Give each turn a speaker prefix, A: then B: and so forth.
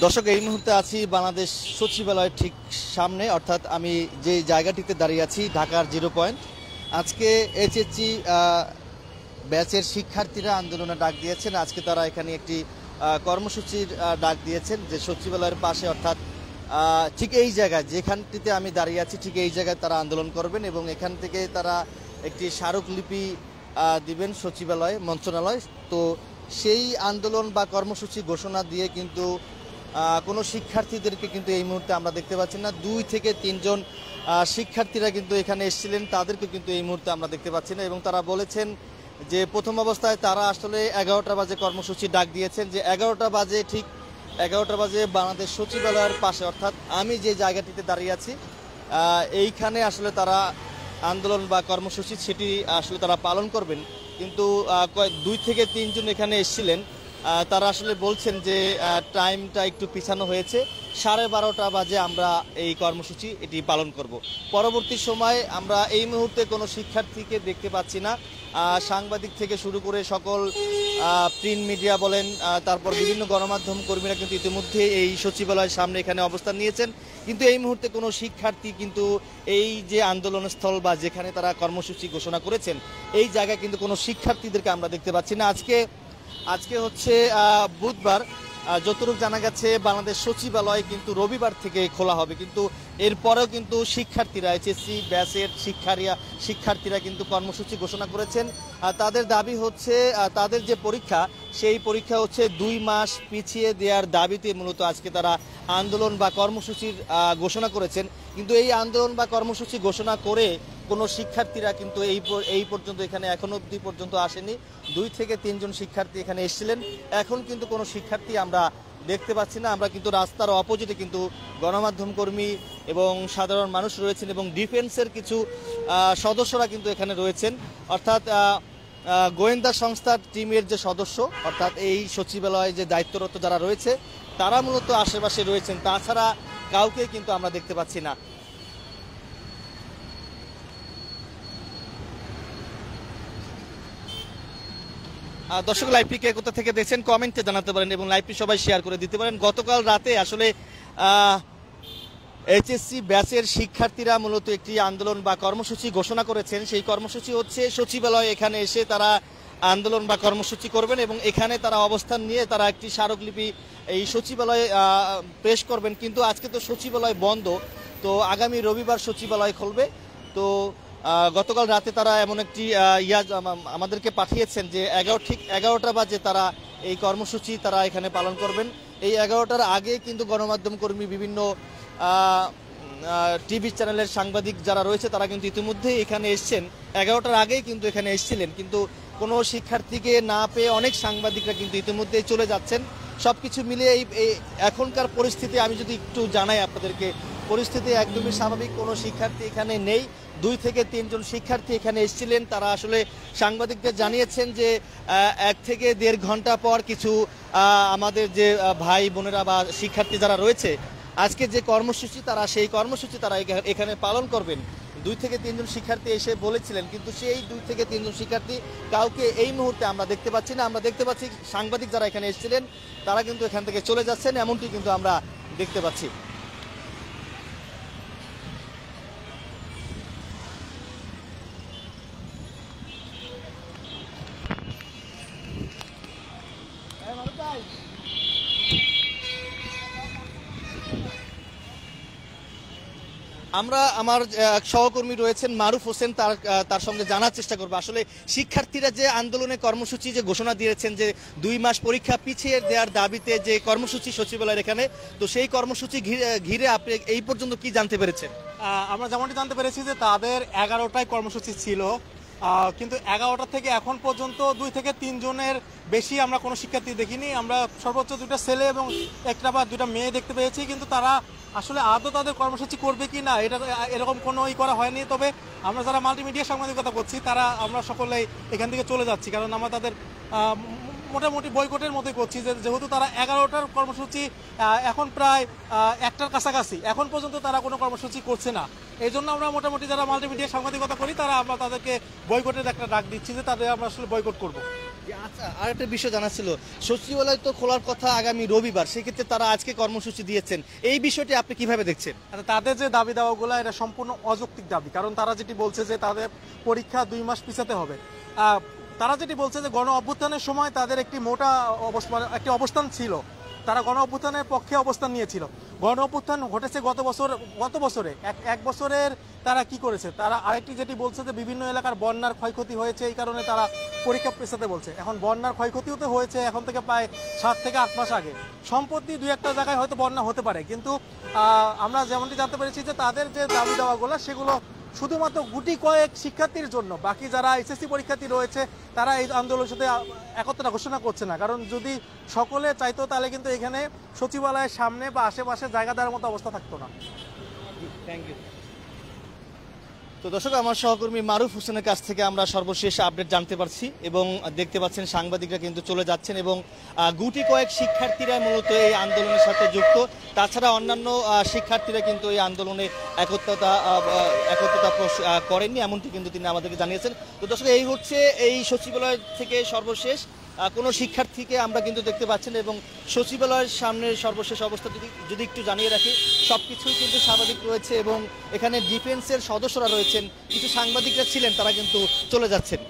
A: দর্শক, এই মুহূর্তে আছি বাংলাদেশ সচিবালয়ের ঠিক সামনে, অর্থাৎ আমি যে জায়গাটিতে দাঁড়িয়ে আছি ঢাকার 0 পয়েন্ট। আজকে এইচএসসি ব্যাচের শিক্ষার্থীরা আন্দোলনে ডাক দিয়েছেন। আজকে তারা এখানে একটি কর্মসূচির ডাক দিয়েছেন যে সচিবালয়ের পাশে, অর্থাৎ ঠিক এই জায়গায় যেখানটিতে আমি দাঁড়িয়ে আছি ঠিক এই জায়গায় তারা আন্দোলন করবেন এবং এখান থেকে তারা একটি স্মারকলিপি দিবেন সচিবালয় মন্ত্রণালয়। তো সেই আন্দোলন বা কর্মসূচি ঘোষণা দিয়ে কিন্তু কোনো শিক্ষার্থীদেরকে কিন্তু এই মুহূর্তে আমরা দেখতে পাচ্ছি না। 2 থেকে 3 জন শিক্ষার্থীরা কিন্তু এখানে এসেছিলেন, তাদেরকে কিন্তু এই মুহূর্তে আমরা দেখতে পাচ্ছি না। এবং তারা বলেছেন যে প্রথম অবস্থায় তারা আসলে 11টা বাজে কর্মসূচি ডাক দিয়েছেন, যে 11টা বাজে, ঠিক 11টা বাজে বাংলাদেশ সচিবালয়ের পাশে, অর্থাৎ আমি যে জায়গাটিতে দাঁড়িয়ে আছি এইখানে আসলে তারা আন্দোলন বা কর্মসূচি সেটি আসলে তারা পালন করবেন। কিন্তু 2 থেকে 3 জন এখানে এসেছিলেন, তারা আসলে বলছেন যে টাইমটা একটু পিছানো হয়েছে, 12:30 বাজে আমরা এই কর্মসূচি এটি পালন করব। পরবর্তী সময় আমরা এই মুহূর্তে কোনো শিক্ষার্থীকে দেখতে পাচ্ছি না। সাংবাদিক থেকে শুরু করে সকল প্রিন্ট মিডিয়া বলেন, তারপর বিভিন্ন গণমাধ্যম কর্মীরা কিন্তু ইতিমধ্যে এই সচিবালয়ের সামনে এখানে অবস্থান নিয়েছেন। কিন্তু এই মুহূর্তে কোনো শিক্ষার্থী কিন্তু এই যে আন্দোলনস্থল বা যেখানে তারা কর্মসূচি ঘোষণা করেছেন এই জায়গায় কিন্তু কোনো শিক্ষার্থীদেরকে আমরা দেখতে পাচ্ছি না। আজকে হচ্ছে বুধবার, যতটুকু জানা গেছে বাংলাদেশ সচিবালয় কিন্তু রবিবার থেকে খোলা হবে, কিন্তু এরপরেও কিন্তু শিক্ষার্থীরা এইচএসসি ব্যাচের শিক্ষার্থীরা কিন্তু কর্মসূচি ঘোষণা করেছেন। তাদের দাবি হচ্ছে তাদের যে পরীক্ষা সেই পরীক্ষা হচ্ছে 2 মাস পিছিয়ে দেওয়ার দাবিতে মূলত আজকে তারা আন্দোলন বা কর্মসূচির ঘোষণা করেছেন। কিন্তু এই আন্দোলন বা কর্মসূচি ঘোষণা করে কোনো শিক্ষার্থীরা কিন্তু এই পর্যন্ত এখানে এখনো অবধি পর্যন্ত আসেনি। 2 থেকে 3 জন শিক্ষার্থী এখানে এসেছিলেন, এখন কিন্তু কোনো শিক্ষার্থী আমরা দেখতে পাচ্ছি না। আমরা কিন্তু রাস্তার অপোজিটে কিন্তু গণমাধ্যম কর্মী এবং সাধারণ মানুষ রয়েছেন এবং ডিফেন্সের কিছু সদস্যরা কিন্তু এখানে রয়েছেন, অর্থাৎ গোয়েন্দা সংস্থার টিমের যে সদস্য, অর্থাৎ এই সচিবালয়ে যে দায়িত্বরত যারা রয়েছে তারা মূলত আশেপাশে রয়েছেন, তাছাড়া কাউকে কিন্তু আমরা দেখতে পাচ্ছি না। দর্শক, লাইভটি কে কোথা থেকে দেখছেন কমেন্টে জানাতে পারেন এবং লাইভটি সবাই শেয়ার করে দিতে পারেন। গতকাল রাতে আসলে এইচএসসি ব্যাচের শিক্ষার্থীরা মূলত একটি আন্দোলন বা কর্মসূচি ঘোষণা করেছেন। সেই কর্মসূচি হচ্ছে সচিবালয় এখানে এসে তারা আন্দোলন বা কর্মসূচি করবেন এবং এখানে তারা অবস্থান নিয়ে তারা একটি স্মারকলিপি এই সচিবালয়ে পেশ করবেন। কিন্তু আজকে তো সচিবালয় বন্ধ, তো আগামী রবিবার সচিবালয় খুলবে। তো গতকাল রাতে তারা এমন একটি আমাদেরকে পাঠিয়েছেন যে ঠিক 11টা বাজে তারা এই কর্মসূচি তারা এখানে পালন করবেন। এই 11টার আগে কিন্তু গণমাধ্যম কর্মী, বিভিন্ন টিভি চ্যানেলের সাংবাদিক যারা রয়েছে তারা কিন্তু ইতিমধ্যেই এখানে এসছেন, 11টার আগেই কিন্তু এখানে এসছিলেন। কিন্তু কোনো শিক্ষার্থীকে না পেয়ে অনেক সাংবাদিকরা কিন্তু ইতিমধ্যেই চলে যাচ্ছেন। সব কিছু মিলিয়ে এই এখনকার পরিস্থিতি আমি যদি একটু জানাই আপনাদেরকে, পরিস্থিতি একদমই স্বাভাবিক, কোনো শিক্ষার্থী এখানে নেই। 2 থেকে 3 জন শিক্ষার্থী এখানে এসেছিলেন, তারা আসলে সাংবাদিকদের জানিয়েছেন যে 1 থেকে 1.5 ঘন্টা পর কিছু আমাদের যে ভাই বোনেরা বা শিক্ষার্থী যারা রয়েছে আজকে যে কর্মসূচি তারা সেই কর্মসূচি তারা এখানে পালন করবেন। 2 থেকে 3 জন শিক্ষার্থী এসে বলেছিলেন, কিন্তু সেই 2 থেকে 3 জন শিক্ষার্থী কাউকে এই মুহূর্তে আমরা দেখতে পাচ্ছি না। আমরা দেখতে পাচ্ছি সাংবাদিক যারা এখানে এসেছিলেন তারা কিন্তু এখান থেকে চলে যাচ্ছেন, এমনটি কিন্তু আমরা দেখতে পাচ্ছি। আমরা আমার সহকর্মী রয়েছেন মারুফ হোসেন, তার সঙ্গে জানার চেষ্টা করবো আসলে শিক্ষার্থীরা যে আন্দোলনের কর্মসূচি যে ঘোষণা দিয়েছেন যে 2 মাস পরীক্ষা পিছিয়ে দেওয়ার দাবিতে যে কর্মসূচি সচিবালয়ের এখানে, তো সেই কর্মসূচি ঘিরে আপনি এই পর্যন্ত কি জানতে পেরেছেন?
B: আমরা যেমনটি জানতে পেরেছি যে তাদের 11টায় কর্মসূচি ছিল, কিন্তু 11টা থেকে এখন পর্যন্ত 2 থেকে 3 জনের বেশি আমরা কোনো শিক্ষার্থী দেখিনি। আমরা সর্বোচ্চ 2টা ছেলে এবং 1টা বা 2টা মেয়ে দেখতে পেয়েছি, কিন্তু তারা আসলে আদৌ তাদের কর্মসূচি করবে কি না এটা এরকম কোনো করা হয়নি। তবে আমরা যারা মাল্টিমিডিয়া সাংবাদিকতা করছি তারা আমরা সকলেই এখান থেকে চলে যাচ্ছি, কারণ আমরা তাদের মোটামুটি বয়কটের মতোই করছি, যেহেতু তারা 11টার কর্মসূচি এখন প্রায় 1টার কাছাকাছি, এখন পর্যন্ত তারা কোনো কর্মসূচি করছে না। এই জন্য আমরা মোটামুটি যারা মাল্টিমিডিয়া সাংবাদিকতা করি তারা আমরা তাদেরকে বয়কটের একটা ডাক দিচ্ছি যে তাদের আমরা আসলে বয়কট করবো।
A: আচ্ছা, আরেকটা বিষয় জানা ছিল, সচিবালয় তো খোলার কথা আগামী রবিবার, সেক্ষেত্রে তারা আজকে কর্মসূচি দিয়েছেন, এই বিষয়টি আপনি কিভাবে দেখছেন?
B: আচ্ছা, তাদের যে দাবি দাওয়াগুলো এটা সম্পূর্ণ অযৌক্তিক দাবি, কারণ তারা যেটি বলছে যে তাদের পরীক্ষা 2 মাস পিছাতে হবে। তারা যেটি বলছে যে গণ অভ্যুত্থানের সময় তাদের একটি মোটা একটি অবস্থান ছিল, তারা গণ অভ্যুত্থানের পক্ষে অবস্থান নিয়েছিল। গণ অভ্যুত্থান ঘটেছে গত বছরে এক বছরের তারা কি করেছে, তারা আরেকটি যেটি বলছে যে বিভিন্ন এলাকার বন্যার ক্ষয়ক্ষতি হয়েছে, এই কারণে তারা পরীক্ষা পেছাতে বলছে। এখন বন্যার ক্ষয়ক্ষতিও তো হয়েছে এখন থেকে প্রায় 7 থেকে 8 মাস আগে। সম্প্রতি 2-1টা জায়গায় হয়তো বন্যা হতে পারে, কিন্তু আমরা যেমনটি জানতে পেরেছি যে তাদের যে দাবি দেওয়াগুলো সেগুলো শুধুমাত্র গুটি কয়েক শিক্ষার্থীর জন্য, বাকি যারা এসএসসি পরীক্ষার্থী রয়েছে তারা এই আন্দোলনের সাথে একত্রতা ঘোষণা করছে না। কারণ যদি সকলে চাইতো তাহলে কিন্তু এখানে সচিবালয়ের সামনে বা আশেপাশে জায়গা দেওয়ার মতো অবস্থা থাকতো না।
A: Thank you. তো দর্শক, আমার সহকর্মী মারুফ হোসেনের কাছ থেকে আমরা সর্বশেষ আপডেট জানতে পারছি এবং দেখতে পাচ্ছেন সাংবাদিকরা কিন্তু চলে যাচ্ছেন এবং গুটি কয়েক শিক্ষার্থীরা মূলত এই আন্দোলনের সাথে যুক্ত। তাছাড়া অন্যান্য শিক্ষার্থীরা কিন্তু এই আন্দোলনে একত্রতা করেননি, এমনটি কিন্তু তিনি আমাদেরকে জানিয়েছেন। তো দর্শক, এই হচ্ছে এই সচিবালয় থেকে সর্বশেষ কোনো শিক্ষার্থীকে আমরা কিন্তু দেখতে পাচ্ছেন এবং সচিবালয়ের সামনের সর্বশেষ অবস্থা যদি একটু জানিয়ে রাখি, সবকিছুই কিন্তু স্বাভাবিক রয়েছে এবং এখানে ডিফেন্সের সদস্যরা রয়েছেন, কিছু সাংবাদিকরা ছিলেন, তারা কিন্তু চলে যাচ্ছেন।